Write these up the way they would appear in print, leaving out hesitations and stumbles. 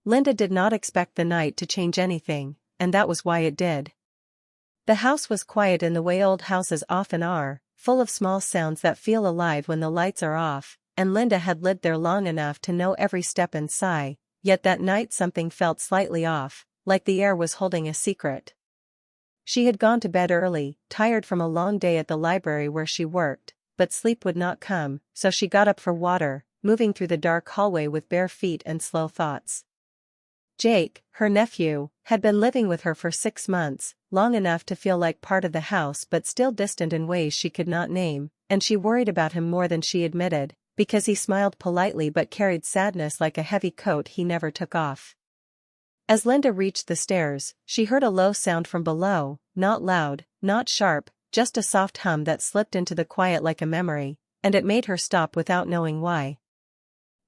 Linda did not expect the night to change anything, and that was why it did. The house was quiet in the way old houses often are, full of small sounds that feel alive when the lights are off, and Linda had lived there long enough to know every step and sigh, yet that night something felt slightly off, like the air was holding a secret. She had gone to bed early, tired from a long day at the library where she worked, but sleep would not come, so she got up for water, moving through the dark hallway with bare feet and slow thoughts. Jake, her nephew, had been living with her for 6 months, long enough to feel like part of the house but still distant in ways she could not name, and she worried about him more than she admitted, because he smiled politely but carried sadness like a heavy coat he never took off. As Linda reached the stairs, she heard a low sound from below, not loud, not sharp, just a soft hum that slipped into the quiet like a memory, and it made her stop without knowing why.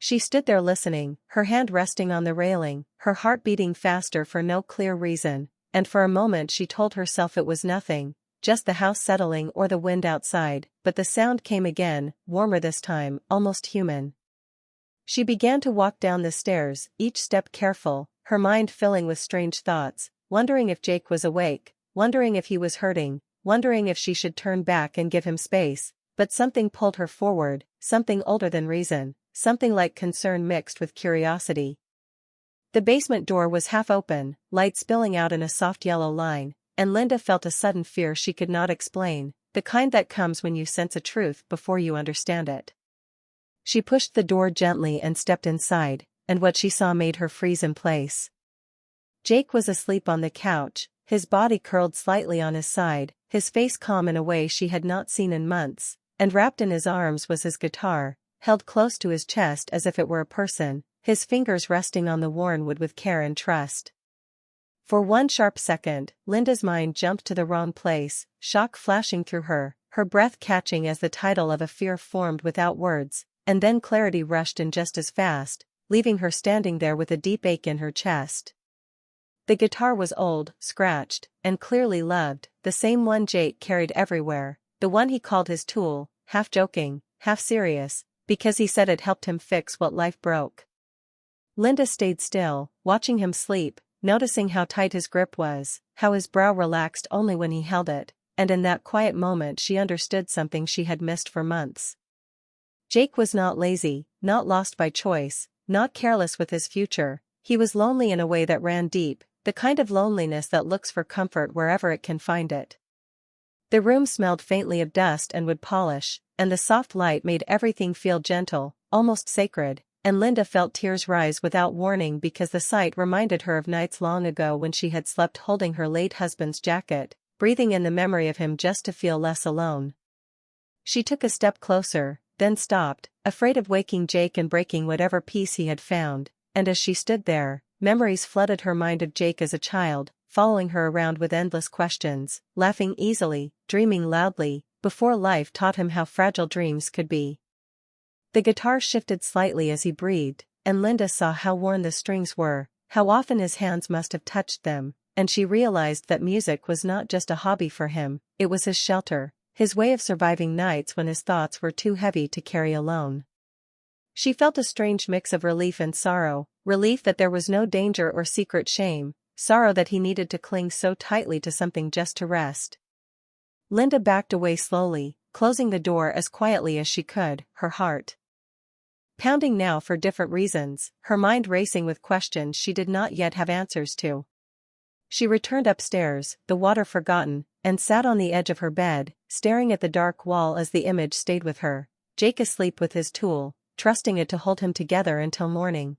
She stood there listening, her hand resting on the railing, her heart beating faster for no clear reason, and for a moment she told herself it was nothing, just the house settling or the wind outside, but the sound came again, warmer this time, almost human. She began to walk down the stairs, each step careful, her mind filling with strange thoughts, wondering if Jake was awake, wondering if he was hurting, wondering if she should turn back and give him space, but something pulled her forward, something older than reason, something like concern mixed with curiosity. The basement door was half open, light spilling out in a soft yellow line, and Linda felt a sudden fear she could not explain, the kind that comes when you sense a truth before you understand it. She pushed the door gently and stepped inside, and what she saw made her freeze in place. Jake was asleep on the couch, his body curled slightly on his side, his face calm in a way she had not seen in months, and wrapped in his arms was his guitar, held close to his chest as if it were a person, his fingers resting on the worn wood with care and trust. For one sharp second, Linda's mind jumped to the wrong place, shock flashing through her, her breath catching as the title of a fear formed without words, and then clarity rushed in just as fast, leaving her standing there with a deep ache in her chest. The guitar was old, scratched, and clearly loved, the same one Jake carried everywhere, the one he called his tool, half joking, half serious, because he said it helped him fix what life broke. Linda stayed still, watching him sleep, noticing how tight his grip was, how his brow relaxed only when he held it, and in that quiet moment she understood something she had missed for months. Jake was not lazy, not lost by choice, not careless with his future, he was lonely in a way that ran deep, the kind of loneliness that looks for comfort wherever it can find it. The room smelled faintly of dust and wood polish, and the soft light made everything feel gentle, almost sacred, and Linda felt tears rise without warning because the sight reminded her of nights long ago when she had slept holding her late husband's jacket, breathing in the memory of him just to feel less alone. She took a step closer, then stopped, afraid of waking Jake and breaking whatever peace he had found, and as she stood there, memories flooded her mind of Jake as a child, following her around with endless questions, laughing easily, dreaming loudly, before life taught him how fragile dreams could be. The guitar shifted slightly as he breathed, and Linda saw how worn the strings were, how often his hands must have touched them, and she realized that music was not just a hobby for him, it was his shelter, his way of surviving nights when his thoughts were too heavy to carry alone. She felt a strange mix of relief and sorrow, relief that there was no danger or secret shame, sorrow that he needed to cling so tightly to something just to rest. Linda backed away slowly, closing the door as quietly as she could, her heart pounding now for different reasons, her mind racing with questions she did not yet have answers to. She returned upstairs, the water forgotten, and sat on the edge of her bed, staring at the dark wall as the image stayed with her, Jake asleep with his tool, trusting it to hold him together until morning.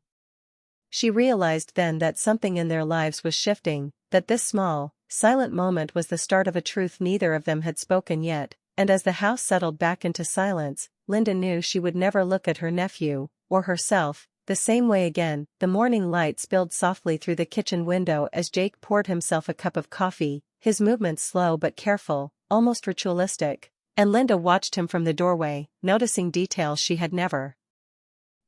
She realized then that something in their lives was shifting, that this small, silent moment was the start of a truth neither of them had spoken yet, and as the house settled back into silence, Linda knew she would never look at her nephew, or herself, the same way again. The morning light spilled softly through the kitchen window as Jake poured himself a cup of coffee, his movements slow but careful, almost ritualistic, and Linda watched him from the doorway, noticing details she had never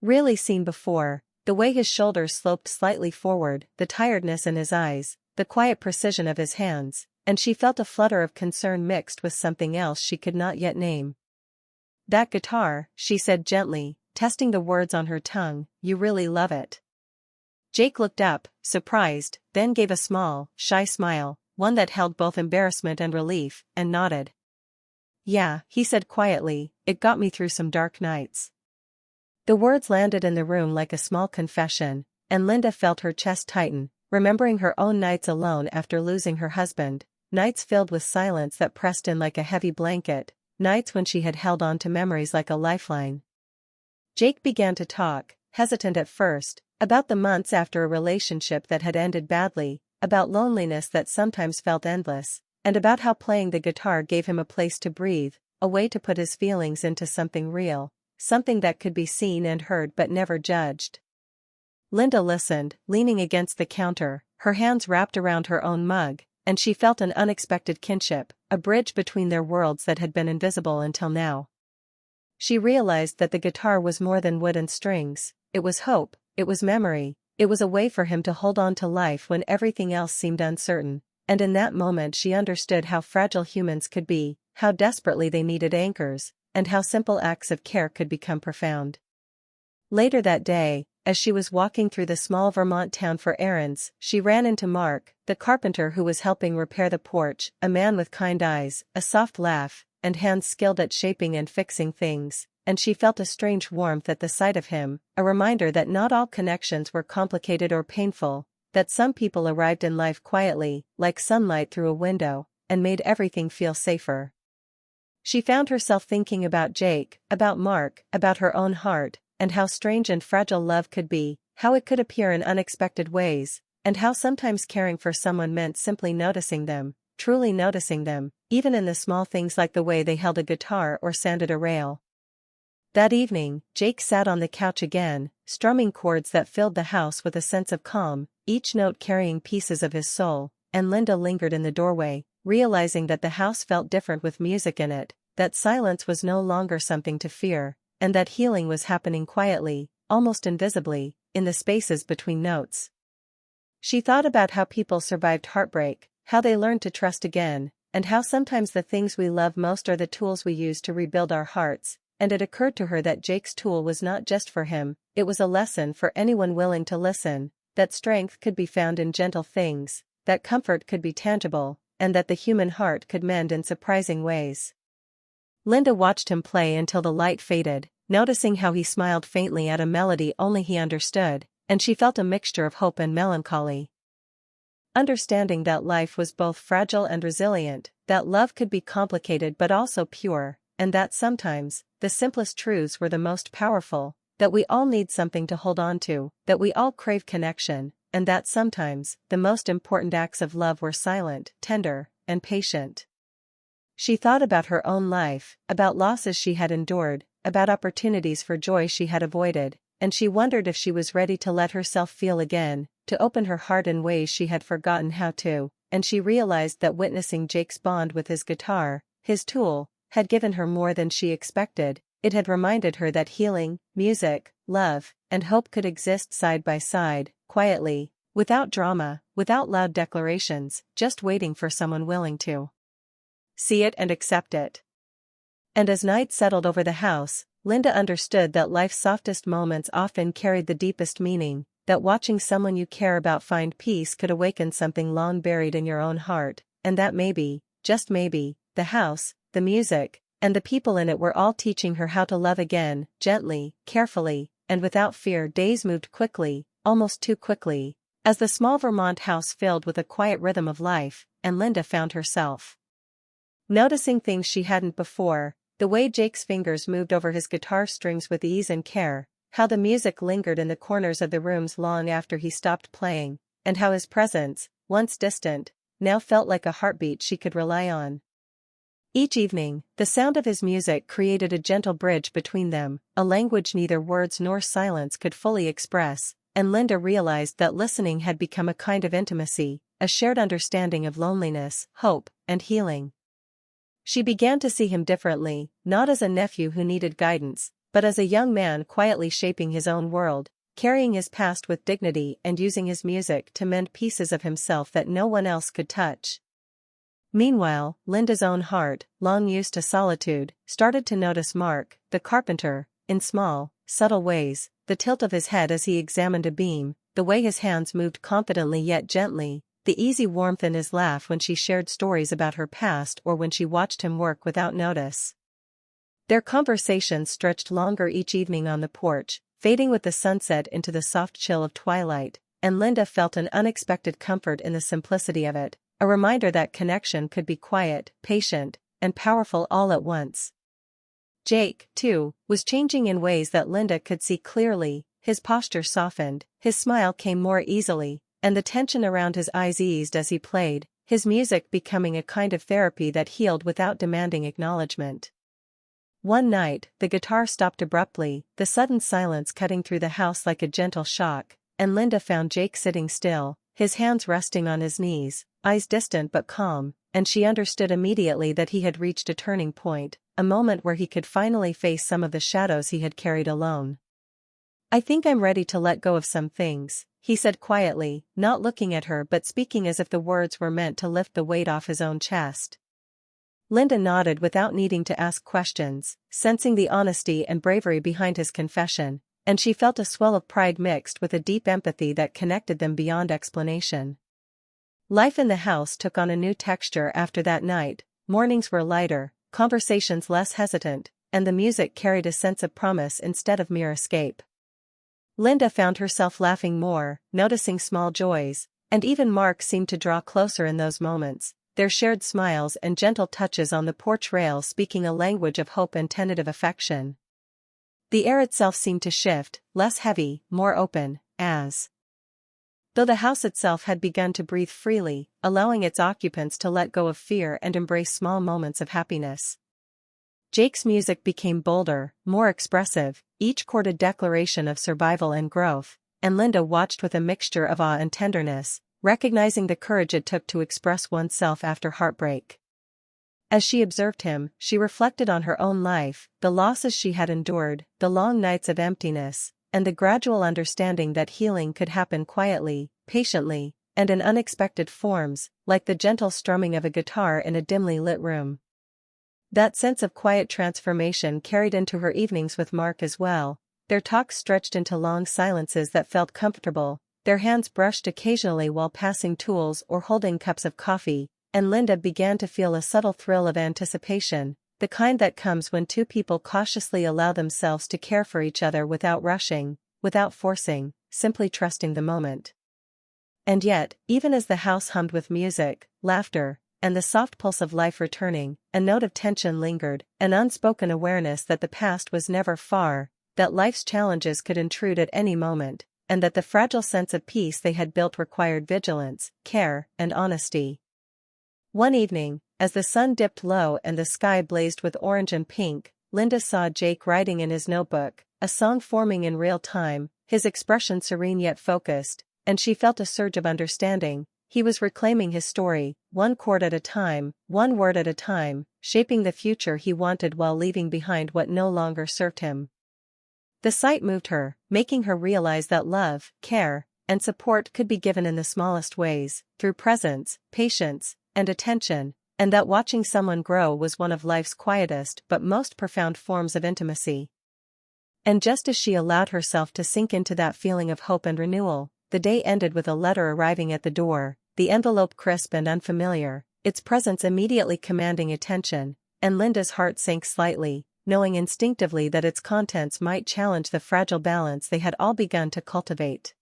really seen before, the way his shoulders sloped slightly forward, the tiredness in his eyes, the quiet precision of his hands, and she felt a flutter of concern mixed with something else she could not yet name. "That guitar," she said gently, testing the words on her tongue, "you really love it." Jake looked up, surprised, then gave a small, shy smile, one that held both embarrassment and relief, and nodded. "Yeah," he said quietly, "it got me through some dark nights." The words landed in the room like a small confession, and Linda felt her chest tighten, remembering her own nights alone after losing her husband, nights filled with silence that pressed in like a heavy blanket, nights when she had held on to memories like a lifeline. Jake began to talk, hesitant at first, about the months after a relationship that had ended badly, about loneliness that sometimes felt endless, and about how playing the guitar gave him a place to breathe, a way to put his feelings into something real, something that could be seen and heard but never judged. Linda listened, leaning against the counter, her hands wrapped around her own mug, and she felt an unexpected kinship, a bridge between their worlds that had been invisible until now. She realized that the guitar was more than wood and strings, it was hope, it was memory, it was a way for him to hold on to life when everything else seemed uncertain, and in that moment she understood how fragile humans could be, how desperately they needed anchors, and how simple acts of care could become profound. Later that day, as she was walking through the small Vermont town for errands, she ran into Mark, the carpenter who was helping repair the porch, a man with kind eyes, a soft laugh, and hands skilled at shaping and fixing things, and she felt a strange warmth at the sight of him, a reminder that not all connections were complicated or painful, that some people arrived in life quietly, like sunlight through a window, and made everything feel safer. She found herself thinking about Jake, about Mark, about her own heart, and how strange and fragile love could be, how it could appear in unexpected ways, and how sometimes caring for someone meant simply noticing them, truly noticing them, even in the small things like the way they held a guitar or sanded a rail. That evening, Jake sat on the couch again, strumming chords that filled the house with a sense of calm, each note carrying pieces of his soul, and Linda lingered in the doorway, realizing that the house felt different with music in it, that silence was no longer something to fear, and that healing was happening quietly, almost invisibly, in the spaces between notes. She thought about how people survived heartbreak, how they learned to trust again, and how sometimes the things we love most are the tools we use to rebuild our hearts, and it occurred to her that Jake's tool was not just for him, it was a lesson for anyone willing to listen, that strength could be found in gentle things, that comfort could be tangible, and that the human heart could mend in surprising ways. Linda watched him play until the light faded, noticing how he smiled faintly at a melody only he understood, and she felt a mixture of hope and melancholy. Understanding that life was both fragile and resilient, that love could be complicated but also pure, and that sometimes, the simplest truths were the most powerful, that we all need something to hold on to, that we all crave connection, and that sometimes, the most important acts of love were silent, tender, and patient. She thought about her own life, about losses she had endured, about opportunities for joy she had avoided, and she wondered if she was ready to let herself feel again, to open her heart in ways she had forgotten how to, and she realized that witnessing Jake's bond with his guitar, his tool, had given her more than she expected. It had reminded her that healing, music, love, and hope could exist side by side, quietly, without drama, without loud declarations, just waiting for someone willing to see it and accept it. And as night settled over the house, Linda understood that life's softest moments often carried the deepest meaning, that watching someone you care about find peace could awaken something long buried in your own heart, and that maybe, just maybe, the house, the music, and the people in it were all teaching her how to love again, gently, carefully, and without fear. Days moved quickly, almost too quickly, as the small Vermont house filled with a quiet rhythm of life, and Linda found herself noticing things she hadn't before, the way Jake's fingers moved over his guitar strings with ease and care, how the music lingered in the corners of the rooms long after he stopped playing, and how his presence, once distant, now felt like a heartbeat she could rely on. Each evening, the sound of his music created a gentle bridge between them, a language neither words nor silence could fully express, and Linda realized that listening had become a kind of intimacy, a shared understanding of loneliness, hope, and healing. She began to see him differently, not as a nephew who needed guidance, but as a young man quietly shaping his own world, carrying his past with dignity and using his music to mend pieces of himself that no one else could touch. Meanwhile, Linda's own heart, long used to solitude, started to notice Mark, the carpenter, in small, subtle ways, the tilt of his head as he examined a beam, the way his hands moved confidently yet gently, the easy warmth in his laugh when she shared stories about her past or when she watched him work without notice. Their conversations stretched longer each evening on the porch, fading with the sunset into the soft chill of twilight, and Linda felt an unexpected comfort in the simplicity of it, a reminder that connection could be quiet, patient, and powerful all at once. Jake, too, was changing in ways that Linda could see clearly. His posture softened, his smile came more easily, and the tension around his eyes eased as he played, his music becoming a kind of therapy that healed without demanding acknowledgement. One night, the guitar stopped abruptly, the sudden silence cutting through the house like a gentle shock, and Linda found Jake sitting still, his hands resting on his knees, eyes distant but calm, and she understood immediately that he had reached a turning point, a moment where he could finally face some of the shadows he had carried alone. "I think I'm ready to let go of some things," he said quietly, not looking at her but speaking as if the words were meant to lift the weight off his own chest. Linda nodded without needing to ask questions, sensing the honesty and bravery behind his confession, and she felt a swell of pride mixed with a deep empathy that connected them beyond explanation. Life in the house took on a new texture after that night. Mornings were lighter, conversations less hesitant, and the music carried a sense of promise instead of mere escape. Linda found herself laughing more, noticing small joys, and even Mark seemed to draw closer in those moments, their shared smiles and gentle touches on the porch rail speaking a language of hope and tentative affection. The air itself seemed to shift, less heavy, more open, as though the house itself had begun to breathe freely, allowing its occupants to let go of fear and embrace small moments of happiness. Jake's music became bolder, more expressive, each chord a declaration of survival and growth, and Linda watched with a mixture of awe and tenderness, recognizing the courage it took to express oneself after heartbreak. As she observed him, she reflected on her own life, the losses she had endured, the long nights of emptiness, and the gradual understanding that healing could happen quietly, patiently, and in unexpected forms, like the gentle strumming of a guitar in a dimly lit room. That sense of quiet transformation carried into her evenings with Mark as well. Their talks stretched into long silences that felt comfortable, their hands brushed occasionally while passing tools or holding cups of coffee, and Linda began to feel a subtle thrill of anticipation, the kind that comes when two people cautiously allow themselves to care for each other without rushing, without forcing, simply trusting the moment. And yet, even as the house hummed with music, laughter, and the soft pulse of life returning, a note of tension lingered, an unspoken awareness that the past was never far, that life's challenges could intrude at any moment, and that the fragile sense of peace they had built required vigilance, care, and honesty. One evening, as the sun dipped low and the sky blazed with orange and pink, Linda saw Jake writing in his notebook, a song forming in real time, his expression serene yet focused, and she felt a surge of understanding. He was reclaiming his story, one chord at a time, one word at a time, shaping the future he wanted while leaving behind what no longer served him. The sight moved her, making her realize that love, care, and support could be given in the smallest ways, through presence, patience, and attention, and that watching someone grow was one of life's quietest but most profound forms of intimacy. And just as she allowed herself to sink into that feeling of hope and renewal, the day ended with a letter arriving at the door, the envelope crisp and unfamiliar, its presence immediately commanding attention, and Linda's heart sank slightly, knowing instinctively that its contents might challenge the fragile balance they had all begun to cultivate.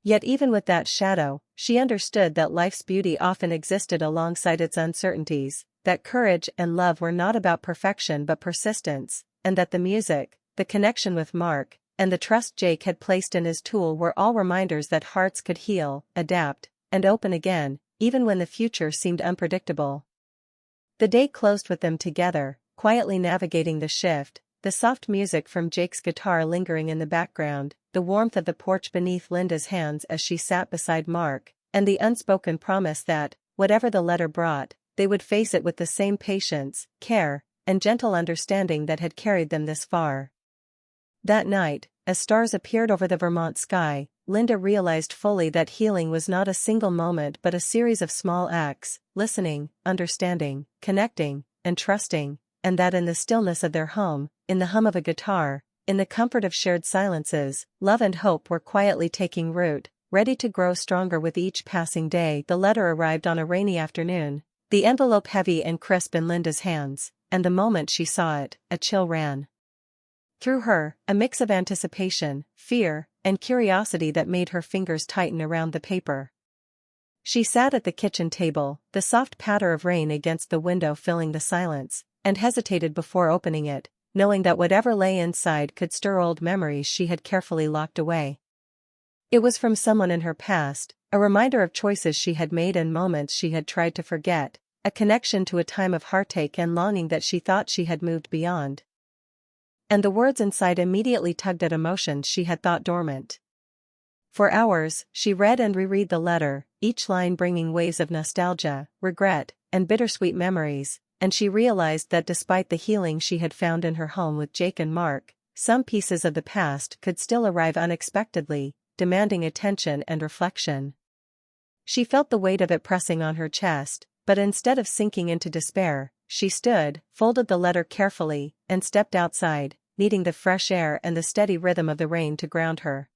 Yet even with that shadow, she understood that life's beauty often existed alongside its uncertainties, that courage and love were not about perfection but persistence, and that the music, the connection with Mark, and the trust Jake had placed in his tool were all reminders that hearts could heal, adapt, and open again, even when the future seemed unpredictable. The day closed with them together, quietly navigating the shift, the soft music from Jake's guitar lingering in the background, the warmth of the porch beneath Linda's hands as she sat beside Mark, and the unspoken promise that, whatever the letter brought, they would face it with the same patience, care, and gentle understanding that had carried them this far. That night, as stars appeared over the Vermont sky, Linda realized fully that healing was not a single moment but a series of small acts, listening, understanding, connecting, and trusting, and that in the stillness of their home, in the hum of a guitar, in the comfort of shared silences, love and hope were quietly taking root, ready to grow stronger with each passing day. The letter arrived on a rainy afternoon, the envelope heavy and crisp in Linda's hands, and the moment she saw it, a chill ran through her, a mix of anticipation, fear, and curiosity that made her fingers tighten around the paper. She sat at the kitchen table, the soft patter of rain against the window filling the silence, and hesitated before opening it, knowing that whatever lay inside could stir old memories she had carefully locked away. It was from someone in her past, a reminder of choices she had made and moments she had tried to forget, a connection to a time of heartache and longing that she thought she had moved beyond. And the words inside immediately tugged at emotions she had thought dormant. For hours, she read and reread the letter, each line bringing waves of nostalgia, regret, and bittersweet memories, and she realized that despite the healing she had found in her home with Jake and Mark, some pieces of the past could still arrive unexpectedly, demanding attention and reflection. She felt the weight of it pressing on her chest, but instead of sinking into despair, she stood, folded the letter carefully, and stepped outside, needing the fresh air and the steady rhythm of the rain to ground her.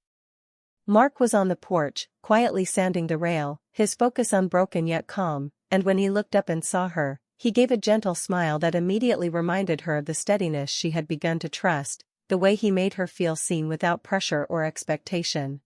Mark was on the porch, quietly sanding the rail, his focus unbroken yet calm, and when he looked up and saw her, he gave a gentle smile that immediately reminded her of the steadiness she had begun to trust, the way he made her feel seen without pressure or expectation.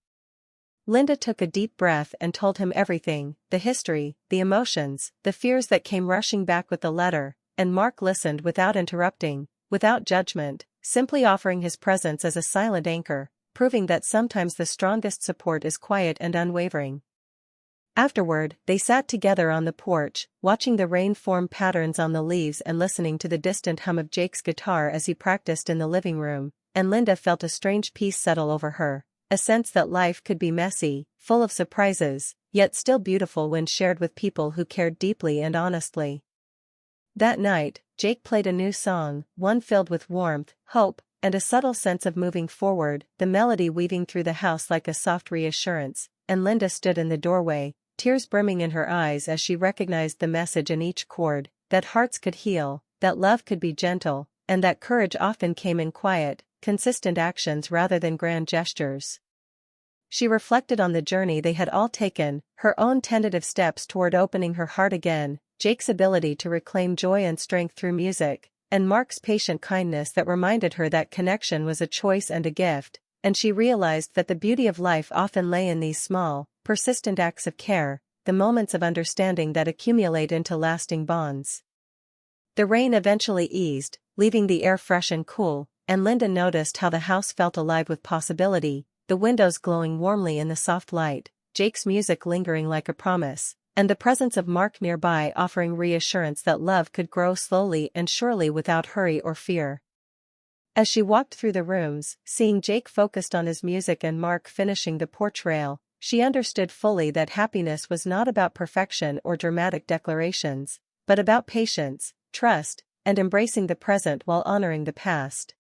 Linda took a deep breath and told him everything, the history, the emotions, the fears that came rushing back with the letter, and Mark listened without interrupting, without judgment, simply offering his presence as a silent anchor, proving that sometimes the strongest support is quiet and unwavering. Afterward, they sat together on the porch, watching the rain form patterns on the leaves and listening to the distant hum of Jake's guitar as he practiced in the living room, and Linda felt a strange peace settle over her, a sense that life could be messy, full of surprises, yet still beautiful when shared with people who cared deeply and honestly. That night, Jake played a new song, one filled with warmth, hope, and a subtle sense of moving forward, the melody weaving through the house like a soft reassurance, and Linda stood in the doorway, tears brimming in her eyes as she recognized the message in each chord, that hearts could heal, that love could be gentle, and that courage often came in quiet, consistent actions rather than grand gestures. She reflected on the journey they had all taken, her own tentative steps toward opening her heart again, Jake's ability to reclaim joy and strength through music, and Mark's patient kindness that reminded her that connection was a choice and a gift, and she realized that the beauty of life often lay in these small, persistent acts of care, the moments of understanding that accumulate into lasting bonds. The rain eventually eased, leaving the air fresh and cool, and Linda noticed how the house felt alive with possibility, the windows glowing warmly in the soft light, Jake's music lingering like a promise, and the presence of Mark nearby offering reassurance that love could grow slowly and surely without hurry or fear. As she walked through the rooms, seeing Jake focused on his music and Mark finishing the porch rail, she understood fully that happiness was not about perfection or dramatic declarations, but about patience, trust, and embracing the present while honoring the past.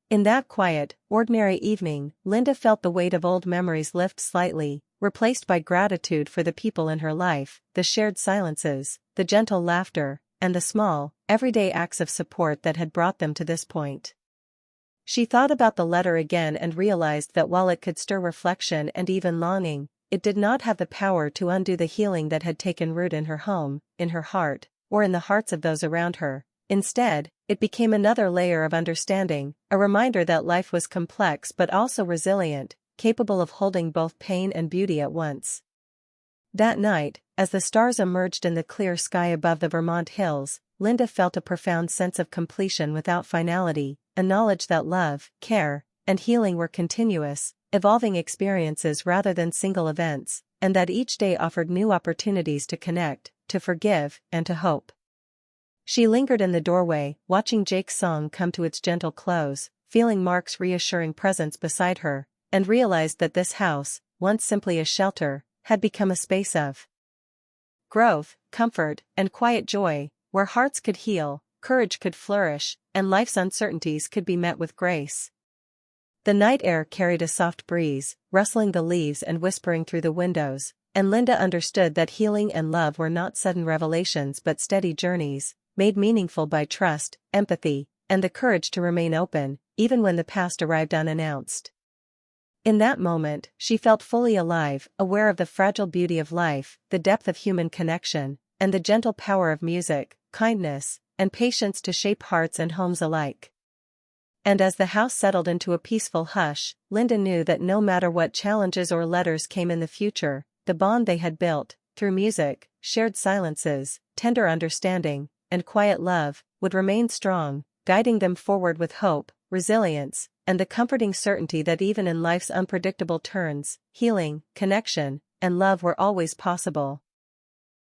In that quiet, ordinary evening, Linda felt the weight of old memories lift slightly, replaced by gratitude for the people in her life, the shared silences, the gentle laughter, and the small, everyday acts of support that had brought them to this point. She thought about the letter again and realized that while it could stir reflection and even longing, it did not have the power to undo the healing that had taken root in her home, in her heart, or in the hearts of those around her. Instead, it became another layer of understanding, a reminder that life was complex but also resilient, capable of holding both pain and beauty at once. That night, as the stars emerged in the clear sky above the Vermont hills, Linda felt a profound sense of completion without finality, a knowledge that love, care, and healing were continuous, evolving experiences rather than single events, and that each day offered new opportunities to connect, to forgive, and to hope. She lingered in the doorway, watching Jake's song come to its gentle close, feeling Mark's reassuring presence beside her, and realized that this house, once simply a shelter, had become a space of growth, comfort, and quiet joy, where hearts could heal, courage could flourish, and life's uncertainties could be met with grace. The night air carried a soft breeze, rustling the leaves and whispering through the windows, and Linda understood that healing and love were not sudden revelations but steady journeys, made meaningful by trust, empathy, and the courage to remain open, even when the past arrived unannounced. In that moment, she felt fully alive, aware of the fragile beauty of life, the depth of human connection, and the gentle power of music, kindness, and patience to shape hearts and homes alike. And as the house settled into a peaceful hush, Linda knew that no matter what challenges or letters came in the future, the bond they had built, through music, shared silences, tender understanding, and quiet love, would remain strong, guiding them forward with hope, resilience, and the comforting certainty that even in life's unpredictable turns, healing, connection, and love were always possible.